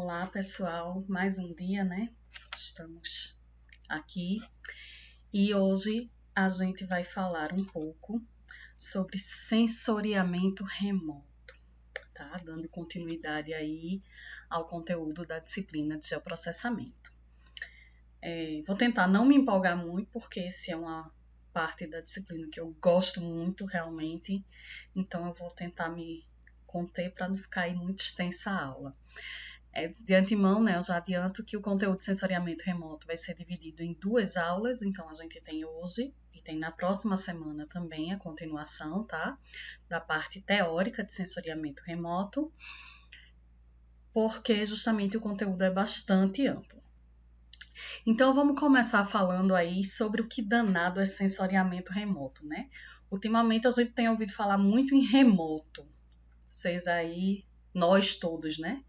Olá, pessoal. Mais um dia, né? Estamos aqui e hoje a gente vai falar um pouco sobre sensoriamento remoto, tá? Dando continuidade aí ao conteúdo da disciplina de geoprocessamento. Vou tentar não me empolgar muito, porque esse é uma parte da disciplina que eu gosto muito realmente, então eu vou tentar me conter para não ficar aí muito extensa a aula. De antemão, né, eu já adianto que o conteúdo de sensoriamento remoto vai ser dividido em 2 aulas, então a gente tem hoje e tem na próxima semana também a continuação, tá? Da parte teórica de sensoriamento remoto, porque justamente o conteúdo é bastante amplo. Então vamos começar falando aí sobre o que danado é sensoriamento remoto, né? Ultimamente a gente tem ouvido falar muito em remoto. Vocês aí, nós todos, né?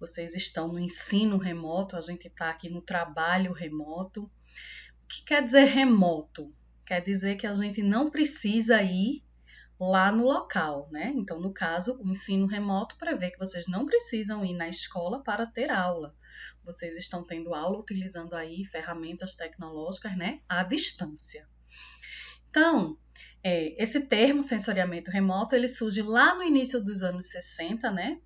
Vocês estão no ensino remoto, a gente está aqui no trabalho remoto. O que quer dizer remoto? Quer dizer que a gente não precisa ir lá no local, né? Então, no caso, o ensino remoto prevê que vocês não precisam ir na escola para ter aula. Vocês estão tendo aula utilizando aí ferramentas tecnológicas, né? À distância. Então, esse termo sensoriamento remoto, ele surge lá no início dos anos 60, né?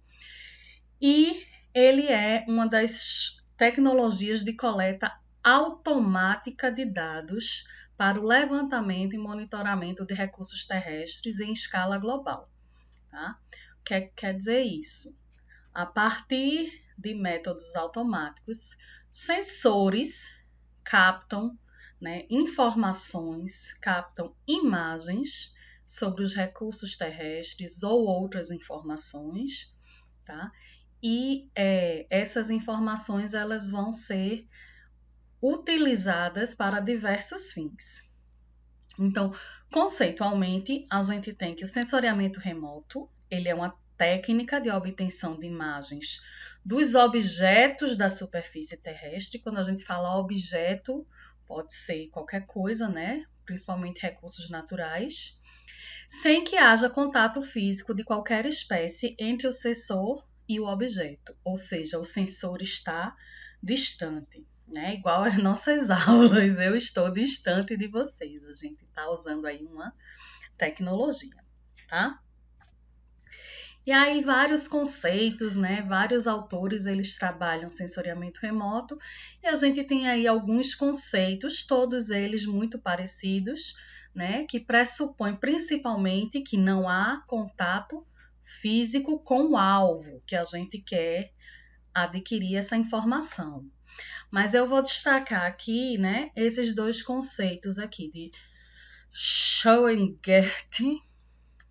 E ele é uma das tecnologias de coleta automática de dados para o levantamento e monitoramento de recursos terrestres em escala global. Tá? O que quer dizer isso? A partir de métodos automáticos, sensores captam, né, informações, captam imagens sobre os recursos terrestres ou outras informações, tá? E essas informações elas vão ser utilizadas para diversos fins. Então, conceitualmente, a gente tem que o sensoriamento remoto, ele é uma técnica de obtenção de imagens dos objetos da superfície terrestre. Quando a gente fala objeto, pode ser qualquer coisa, né? Principalmente recursos naturais, sem que haja contato físico de qualquer espécie entre o sensor e o objeto, ou seja, o sensor está distante, né? Igual às nossas aulas, eu estou distante de vocês, a gente está usando aí uma tecnologia, tá? E aí vários conceitos, né? Vários autores, eles trabalham sensoriamento remoto e a gente tem aí alguns conceitos, todos eles muito parecidos, né? Que pressupõem principalmente que não há contato físico com o alvo que a gente quer adquirir essa informação. Mas eu vou destacar aqui, né? Esses dois conceitos aqui de Schoengert,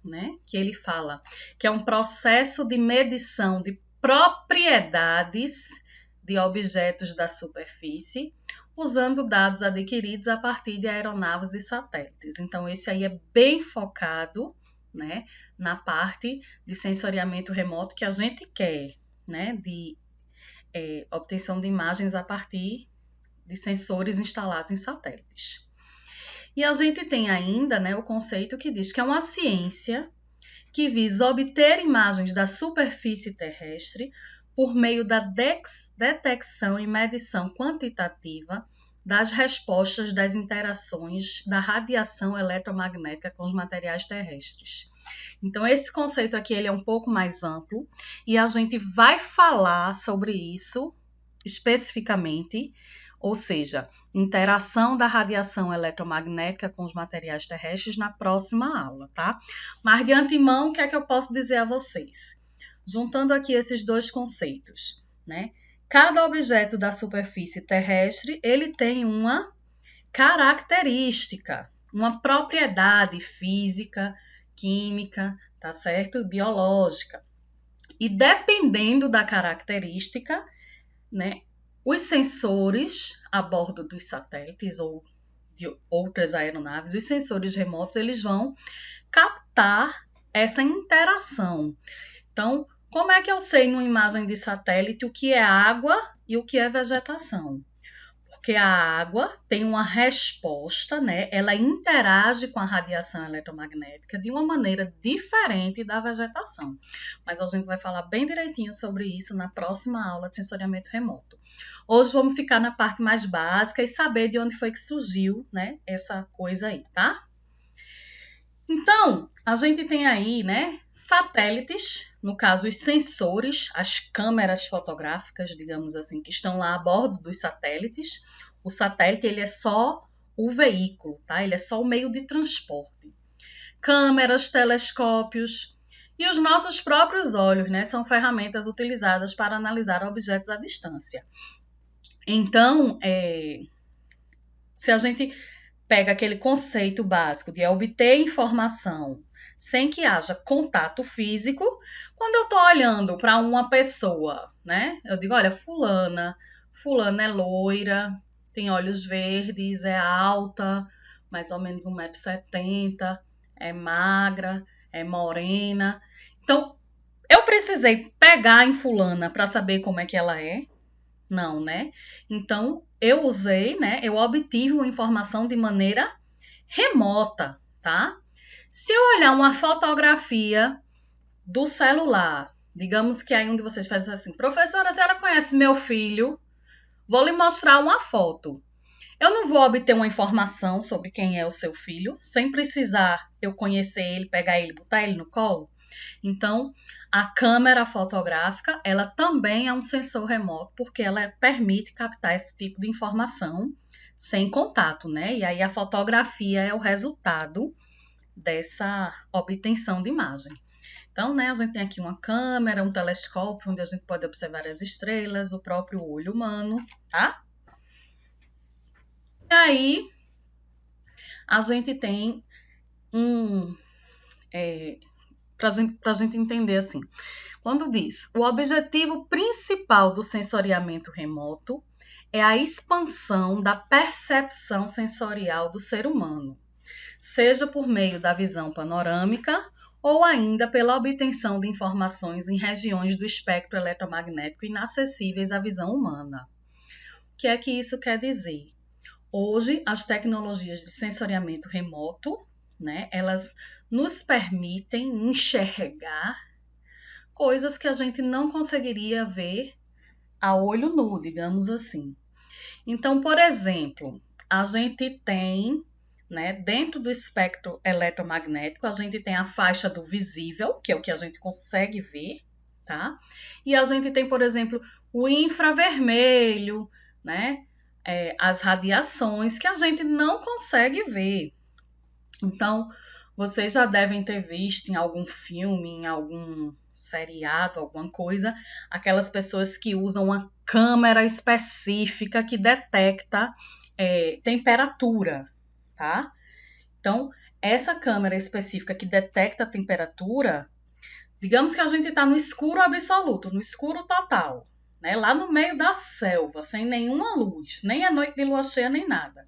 né, que ele fala que é um processo de medição de propriedades de objetos da superfície, usando dados adquiridos a partir de aeronaves e satélites. Então, esse aí é bem focado, né, na parte de sensoriamento remoto que a gente quer, né, de obtenção de imagens a partir de sensores instalados em satélites. E a gente tem ainda, né, o conceito que diz que é uma ciência que visa obter imagens da superfície terrestre por meio da detecção e medição quantitativa das respostas das interações da radiação eletromagnética com os materiais terrestres. Então, esse conceito aqui ele é um pouco mais amplo e a gente vai falar sobre isso especificamente, ou seja, interação da radiação eletromagnética com os materiais terrestres na próxima aula, tá? Mas de antemão, o que é que eu posso dizer a vocês? Juntando aqui esses dois conceitos, né? Cada objeto da superfície terrestre, ele tem uma característica, uma propriedade física, química, tá certo? Biológica. E dependendo da característica, né, os sensores a bordo dos satélites ou de outras aeronaves, os sensores remotos, eles vão captar essa interação. Então, como é que eu sei numa imagem de satélite o que é água e o que é vegetação? Porque a água tem uma resposta, né? Ela interage com a radiação eletromagnética de uma maneira diferente da vegetação. Mas a gente vai falar bem direitinho sobre isso na próxima aula de sensoriamento remoto. Hoje vamos ficar na parte mais básica e saber de onde foi que surgiu, né, essa coisa aí, tá? Então, a gente tem aí, né, satélites, no caso os sensores, as câmeras fotográficas, digamos assim, que estão lá a bordo dos satélites. O satélite, ele é só o veículo, tá? Ele é só o meio de transporte. Câmeras, telescópios e os nossos próprios olhos, né, são ferramentas utilizadas para analisar objetos à distância. Então, se a gente pega aquele conceito básico de obter informação sem que haja contato físico, quando eu estou olhando para uma pessoa, né? Eu digo, olha, fulana é loira, tem olhos verdes, é alta, mais ou menos 1,70 m, é magra, é morena. Então, eu precisei pegar em fulana para saber como é que ela é? Não, né? Então, eu usei, né? Eu obtive uma informação de maneira remota, tá? Se eu olhar uma fotografia do celular, digamos que aí um de vocês faz assim, professora, a senhora conhece meu filho? Vou lhe mostrar uma foto. Eu não vou obter uma informação sobre quem é o seu filho, sem precisar eu conhecer ele, pegar ele, botar ele no colo. Então, a câmera fotográfica, ela também é um sensor remoto, porque ela permite captar esse tipo de informação sem contato, né? E aí a fotografia é o resultado dessa obtenção de imagem. Então, né, a gente tem aqui uma câmera, um telescópio, onde a gente pode observar as estrelas, o próprio olho humano, tá? E aí, a gente tem para a gente entender assim, quando diz o objetivo principal do sensoriamento remoto é a expansão da percepção sensorial do ser humano, seja por meio da visão panorâmica ou ainda pela obtenção de informações em regiões do espectro eletromagnético inacessíveis à visão humana. O que é que isso quer dizer? Hoje, as tecnologias de sensoriamento remoto, né, elas nos permitem enxergar coisas que a gente não conseguiria ver a olho nu, digamos assim. Então, por exemplo, a gente tem, né, dentro do espectro eletromagnético, a gente tem a faixa do visível, que é o que a gente consegue ver, tá? E a gente tem, por exemplo, o infravermelho, né? As radiações que a gente não consegue ver. Então, vocês já devem ter visto em algum filme, em algum seriado, alguma coisa, aquelas pessoas que usam uma câmera específica que detecta temperatura, tá? Então, essa câmera específica que detecta a temperatura, digamos que a gente está no escuro absoluto, no escuro total, né? Lá no meio da selva, sem nenhuma luz, nem a noite de lua cheia, nem nada.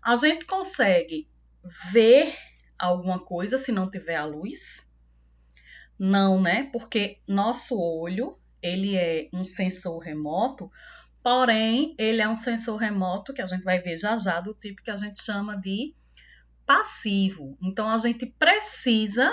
A gente consegue ver alguma coisa se não tiver a luz? Não, né? Porque nosso olho, ele é um sensor remoto, porém, ele é um sensor remoto que a gente vai ver já já, do tipo que a gente chama de passivo. Então, a gente precisa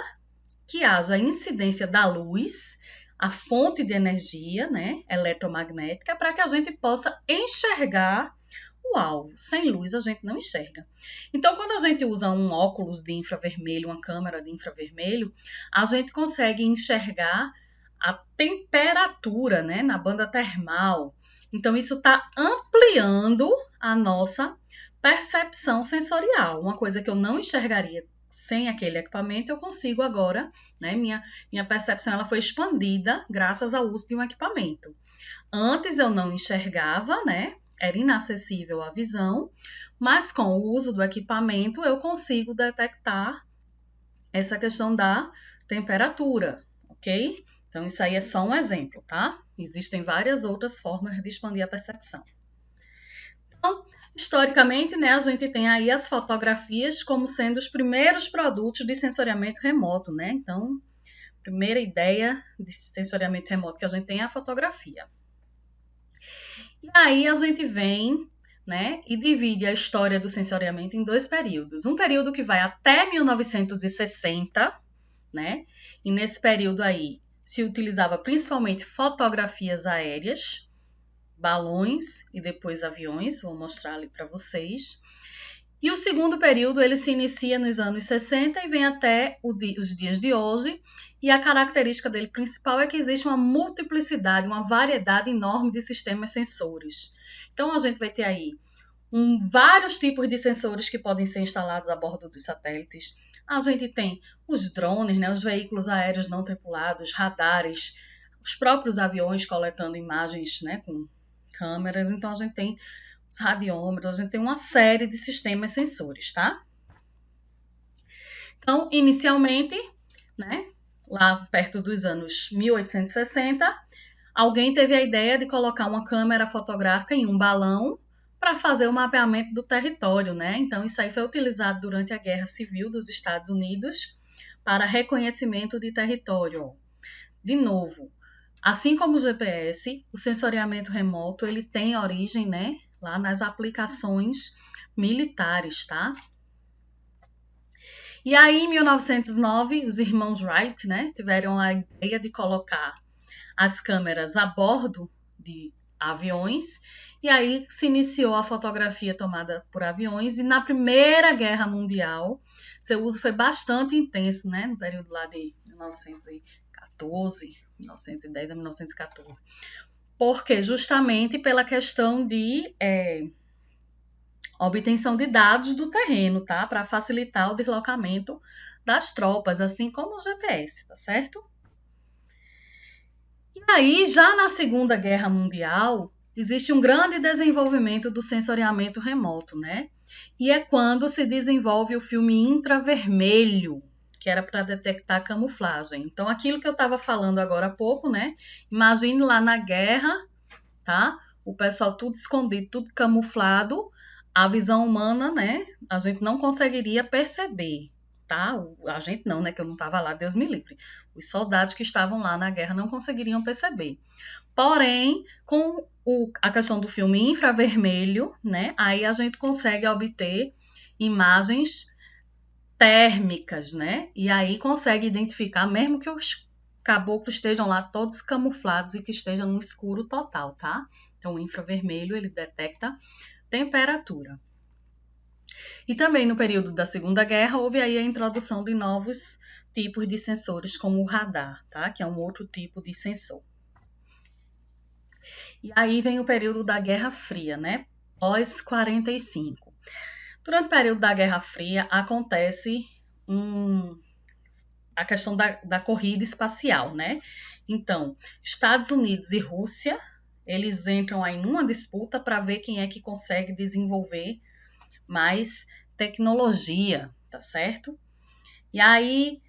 que haja incidência da luz, a fonte de energia, né, eletromagnética, para que a gente possa enxergar o alvo. Sem luz a gente não enxerga. Então, quando a gente usa um óculos de infravermelho, uma câmera de infravermelho, a gente consegue enxergar a temperatura, né, na banda termal. Então, isso está ampliando a nossa percepção sensorial. Uma coisa que eu não enxergaria sem aquele equipamento, eu consigo agora, né, minha percepção ela foi expandida graças ao uso de um equipamento. Antes eu não enxergava, né? Era inacessível à visão, mas com o uso do equipamento eu consigo detectar essa questão da temperatura, ok? Então, isso aí é só um exemplo, tá? Existem várias outras formas de expandir a percepção. Então, historicamente, né, a gente tem aí as fotografias como sendo os primeiros produtos de sensoriamento remoto, né? Então, a primeira ideia de sensoriamento remoto que a gente tem é a fotografia. E aí a gente vem, né, e divide a história do sensoriamento em dois períodos. Um período que vai até 1960, né, e nesse período aí se utilizava principalmente fotografias aéreas, balões e depois aviões, vou mostrar ali para vocês. E o segundo período ele se inicia nos anos 60 e vem até os dias de hoje, e a característica dele principal é que existe uma multiplicidade, uma variedade enorme de sistemas sensores. Então, a gente vai ter aí vários tipos de sensores que podem ser instalados a bordo dos satélites. A gente tem os drones, né, os veículos aéreos não tripulados, radares, os próprios aviões coletando imagens, né, com câmeras. Então, a gente tem os radiômetros, a gente tem uma série de sistemas sensores, tá? Então, inicialmente, né, lá perto dos anos 1860, alguém teve a ideia de colocar uma câmera fotográfica em um balão para fazer o mapeamento do território, né? Então, isso aí foi utilizado durante a Guerra Civil dos Estados Unidos para reconhecimento de território. De novo, assim como o GPS, o sensoriamento remoto, ele tem origem, né, lá nas aplicações militares, tá? E aí, em 1909, os irmãos Wright, né, tiveram a ideia de colocar as câmeras a bordo de aviões, e aí se iniciou a fotografia tomada por aviões, e na Primeira Guerra Mundial, seu uso foi bastante intenso, né, no período lá de 1914, 1910 a 1914, porque justamente pela questão de obtenção de dados do terreno, tá? Para facilitar o deslocamento das tropas, assim como o GPS, tá certo? E aí, já na Segunda Guerra Mundial, existe um grande desenvolvimento do sensoriamento remoto, né? E é quando se desenvolve o filme infravermelho, que era para detectar camuflagem. Então, aquilo que eu estava falando agora há pouco, né? Imagine lá na guerra, tá? O pessoal tudo escondido, tudo camuflado, a visão humana, né? A gente não conseguiria perceber, tá? A gente não, né? Que eu não estava lá, Deus me livre. Os soldados que estavam lá na guerra não conseguiriam perceber. Porém, com a questão do filme infravermelho, né? Aí a gente consegue obter imagens térmicas, né? E aí consegue identificar, mesmo que os caboclos estejam lá todos camuflados e que estejam no escuro total, tá? Então, o infravermelho, ele detecta temperatura. E também no período da Segunda Guerra, houve aí a introdução de novos tipos de sensores, como o radar, tá? Que é um outro tipo de sensor. E aí vem o período da Guerra Fria, né? Pós-45. Durante o período da Guerra Fria, acontece a questão da corrida espacial, né? Então, Estados Unidos e Rússia, eles entram aí numa disputa para ver quem é que consegue desenvolver mais tecnologia, tá certo? E aí,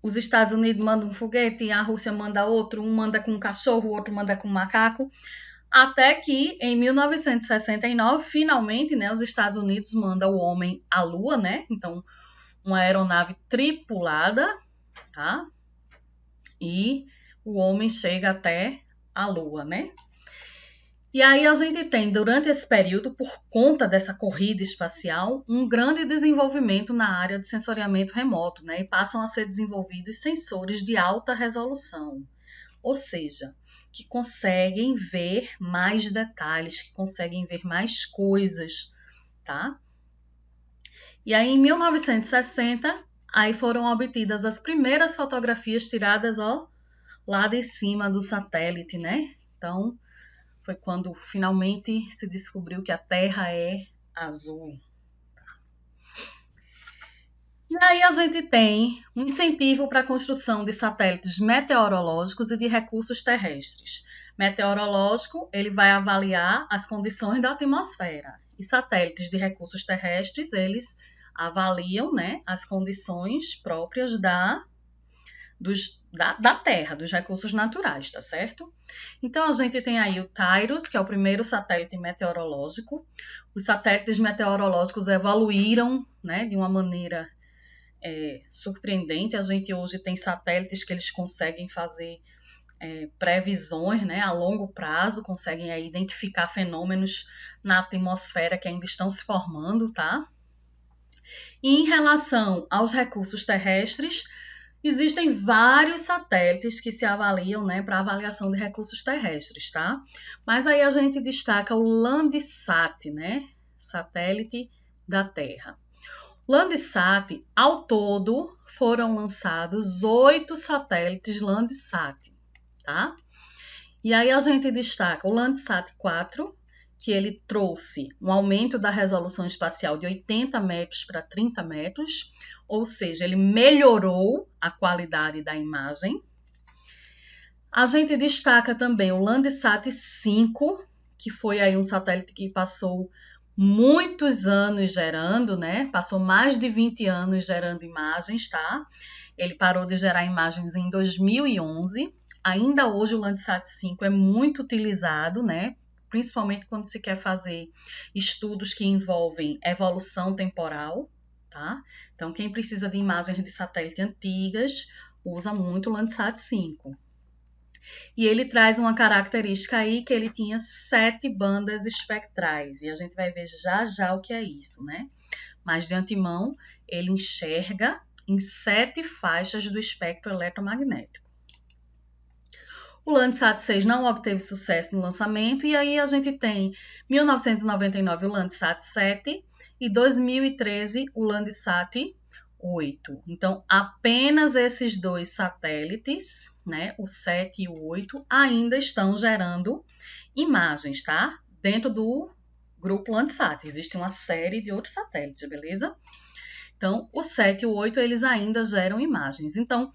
os Estados Unidos mandam um foguete e a Rússia manda outro, um manda com um cachorro, o outro manda com um macaco, até que, em 1969, finalmente, né, os Estados Unidos mandam o homem à Lua, né? Então, uma aeronave tripulada, tá? E o homem chega até a Lua, né? E aí a gente tem, durante esse período, por conta dessa corrida espacial, um grande desenvolvimento na área de sensoriamento remoto, né? E passam a ser desenvolvidos sensores de alta resolução, ou seja, que conseguem ver mais detalhes, que conseguem ver mais coisas, tá? E aí, em 1960, aí foram obtidas as primeiras fotografias tiradas, ó, lá de cima do satélite, né? Então, foi quando finalmente se descobriu que a Terra é azul. E aí a gente tem um incentivo para a construção de satélites meteorológicos e de recursos terrestres. Meteorológico, ele vai avaliar as condições da atmosfera. E satélites de recursos terrestres, eles avaliam, né, as condições próprias da Terra, dos recursos naturais, tá certo? Então, a gente tem aí o TIROS, que é o primeiro satélite meteorológico. Os satélites meteorológicos evoluíram, né, de uma maneira surpreendente. A gente hoje tem satélites que eles conseguem fazer previsões, né, a longo prazo, conseguem aí identificar fenômenos na atmosfera que ainda estão se formando, tá? E em relação aos recursos terrestres, existem vários satélites que se avaliam, né, para avaliação de recursos terrestres, tá? Mas aí a gente destaca o Landsat, né, satélite da Terra. Landsat, ao todo, foram lançados 8 satélites Landsat, tá? E aí a gente destaca o Landsat 4, que ele trouxe um aumento da resolução espacial de 80 metros para 30 metros, ou seja, ele melhorou a qualidade da imagem. A gente destaca também o Landsat 5, que foi aí um satélite que passou muitos anos gerando, né? Passou mais de 20 anos gerando imagens, tá? Ele parou de gerar imagens em 2011. Ainda hoje o Landsat 5 é muito utilizado, né? Principalmente quando se quer fazer estudos que envolvem evolução temporal, tá? Então, quem precisa de imagens de satélite antigas usa muito o Landsat 5. E ele traz uma característica aí que ele tinha 7 bandas espectrais. E a gente vai ver já já o que é isso, né? Mas de antemão, ele enxerga em 7 faixas do espectro eletromagnético. O Landsat 6 não obteve sucesso no lançamento, e aí a gente tem 1999 o Landsat 7 e 2013 o Landsat 8. Então, apenas esses 2 satélites, né, o 7 e o 8, ainda estão gerando imagens, tá? Dentro do grupo Landsat. Existe uma série de outros satélites, beleza? Então, o 7 e o 8, eles ainda geram imagens. Então,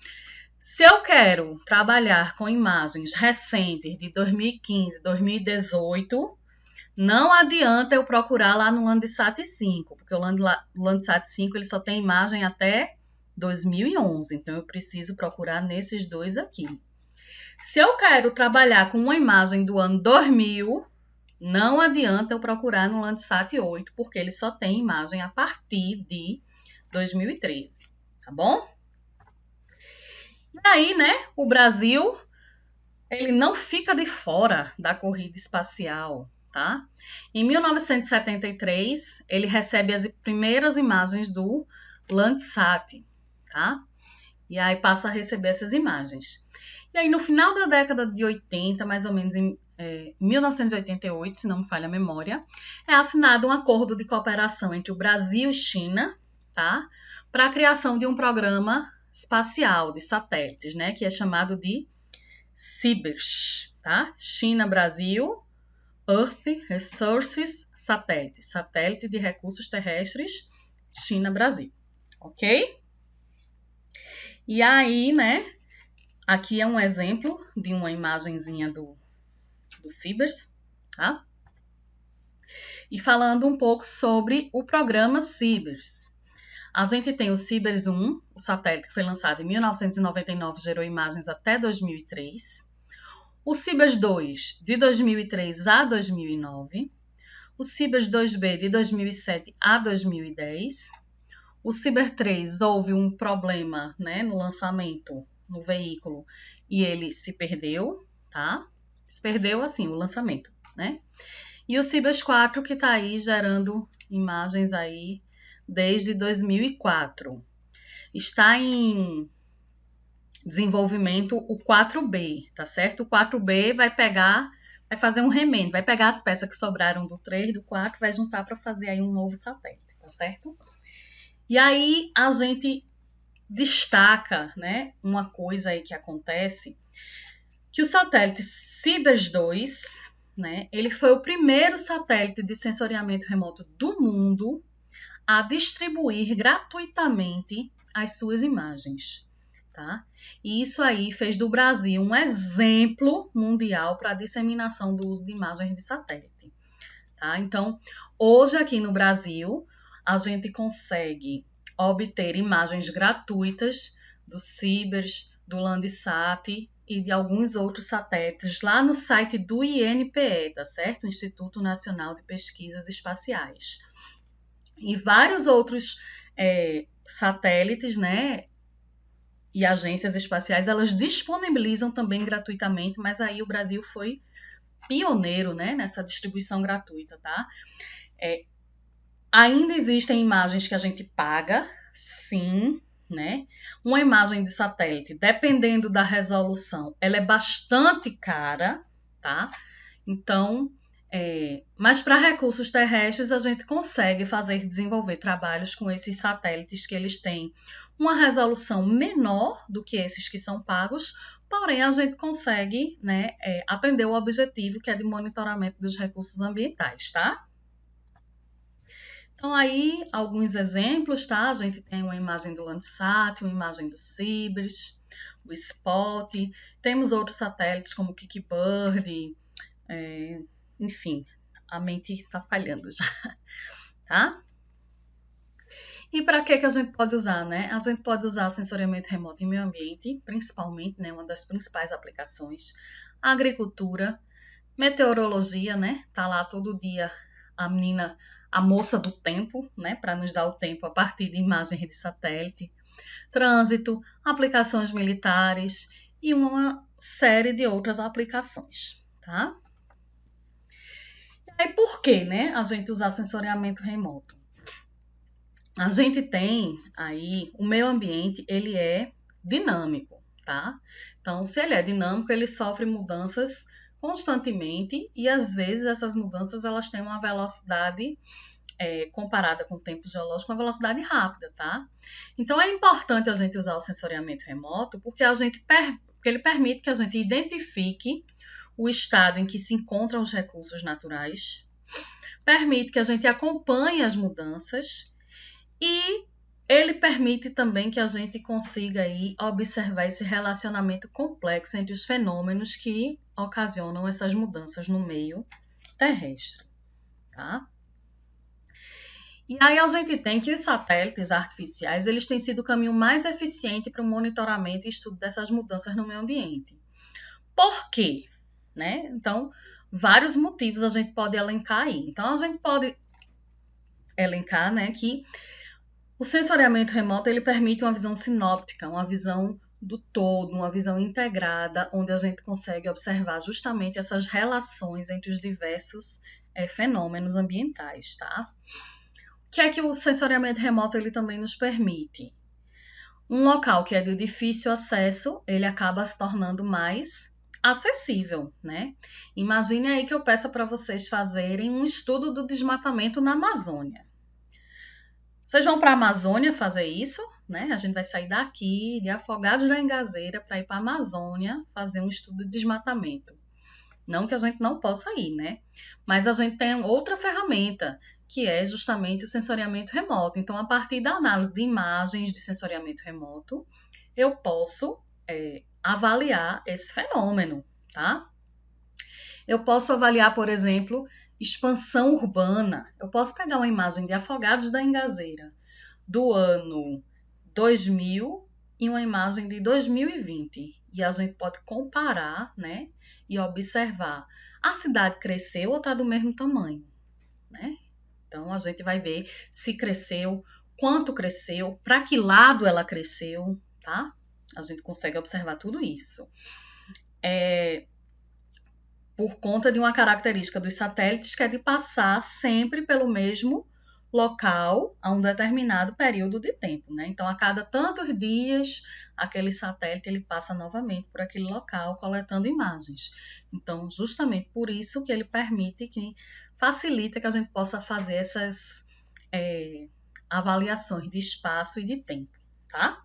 se eu quero trabalhar com imagens recentes de 2015, 2018, não adianta eu procurar lá no Landsat 5, porque o Landsat 5 ele só tem imagem até 2011, então eu preciso procurar nesses 2 aqui. Se eu quero trabalhar com uma imagem do ano 2000, não adianta eu procurar no Landsat 8, porque ele só tem imagem a partir de 2013, tá bom? E aí, né, o Brasil, ele não fica de fora da corrida espacial, tá? Em 1973, ele recebe as primeiras imagens do Landsat, tá? E aí passa a receber essas imagens. E aí, no final da década de 80, mais ou menos em 1988, se não me falha a memória, é assinado um acordo de cooperação entre o Brasil e China, tá? Para a criação de um programa espacial de satélites, né? Que é chamado de CIBERS, tá? China-Brasil Earth Resources Satellite, satélite de recursos terrestres, China-Brasil, ok? E aí, né, aqui é um exemplo de uma imagenzinha do CIBERS, tá? E falando um pouco sobre o programa CIBERS. A gente tem o CIBERS 1, o satélite que foi lançado em 1999, gerou imagens até 2003. O CIBERS 2, de 2003 a 2009. O CIBERS 2B, de 2007 a 2010. O CIBERS 3, houve um problema, né, no lançamento, no veículo, e ele se perdeu, tá? Se perdeu, assim, o lançamento, né? E o CIBERS 4, que está aí gerando imagens aí desde 2004. Está em desenvolvimento o 4B, tá certo? O 4B vai fazer um remendo, vai pegar as peças que sobraram do 3, do 4, vai juntar para fazer aí um novo satélite, tá certo? E aí a gente destaca, né, uma coisa aí que acontece, que o satélite CIBERS 2, né, ele foi o primeiro satélite de sensoriamento remoto do mundo a distribuir gratuitamente as suas imagens, tá? E isso aí fez do Brasil um exemplo mundial para a disseminação do uso de imagens de satélite, tá? Então, hoje aqui no Brasil, a gente consegue obter imagens gratuitas do CIBERS, do Landsat e de alguns outros satélites lá no site do INPE, tá certo? Instituto Nacional de Pesquisas Espaciais. E vários outros satélites, né, e agências espaciais, elas disponibilizam também gratuitamente, mas aí o Brasil foi pioneiro, né, nessa distribuição gratuita, tá? Ainda existem imagens que a gente paga, sim, né? Uma imagem de satélite, dependendo da resolução, ela é bastante cara, tá? Então, mas para recursos terrestres a gente consegue desenvolver trabalhos com esses satélites que eles têm uma resolução menor do que esses que são pagos, porém a gente consegue, né, atender o objetivo que é de monitoramento dos recursos ambientais, tá? Então, aí, alguns exemplos, tá? A gente tem uma imagem do Landsat, uma imagem do Cibers, o Spot, temos outros satélites como o Kikibird, enfim, a mente está falhando já, tá? E para que a gente pode usar, né? A gente pode usar sensoriamento remoto em meio ambiente, principalmente, né? Uma das principais aplicações, agricultura, meteorologia, né? Tá lá todo dia a moça do tempo, né? Para nos dar o tempo a partir de imagens de satélite, trânsito, aplicações militares e uma série de outras aplicações, tá? E aí, por que, né? A gente usar sensoriamento remoto? A gente tem aí o meio ambiente, ele é dinâmico, tá? Então, se ele é dinâmico, ele sofre mudanças constantemente e às vezes essas mudanças elas têm uma velocidade comparada com o tempo geológico, uma velocidade rápida, tá? Então é importante a gente usar o sensoriamento remoto porque porque ele permite que a gente identifique o estado em que se encontram os recursos naturais, permite que a gente acompanhe as mudanças e ele permite também que a gente consiga aí observar esse relacionamento complexo entre os fenômenos que ocasionam essas mudanças no meio terrestre, tá? E aí a gente tem que os satélites artificiais, eles têm sido o caminho mais eficiente para o monitoramento e estudo dessas mudanças no meio ambiente. Por quê? Né? Então, vários motivos a gente pode elencar aí. Então, a gente pode elencar, né, que o sensoriamento remoto ele permite uma visão sinóptica, uma visão do todo, uma visão integrada, onde a gente consegue observar justamente essas relações entre os diversos fenômenos ambientais, tá? O que é que o sensoriamento remoto ele também nos permite? Um local que é de difícil acesso, ele acaba se tornando mais acessível, né? Imagine aí que eu peça para vocês fazerem um estudo do desmatamento na Amazônia. Vocês vão para a Amazônia fazer isso, né? A gente vai sair daqui, de Afogados da Engazeira, para ir para a Amazônia fazer um estudo de desmatamento. Não que a gente não possa ir, né? Mas a gente tem outra ferramenta, que é justamente o sensoriamento remoto. Então, a partir da análise de imagens de sensoriamento remoto, eu posso avaliar esse fenômeno, tá? Eu posso avaliar, por exemplo, expansão urbana. Eu posso pegar uma imagem de Afogados da Engazeira do ano 2000 e uma imagem de 2020. E a gente pode comparar, né? E observar. A cidade cresceu ou está do mesmo tamanho, né? Então, a gente vai ver se cresceu, quanto cresceu, para que lado ela cresceu, tá? A gente consegue observar tudo isso. Por conta de uma característica dos satélites que é de passar sempre pelo mesmo local a um determinado período de tempo, né? Então, a cada tantos dias, aquele satélite ele passa novamente por aquele local coletando imagens. Então, justamente por isso que ele facilita que a gente possa fazer essas avaliações de espaço e de tempo, tá?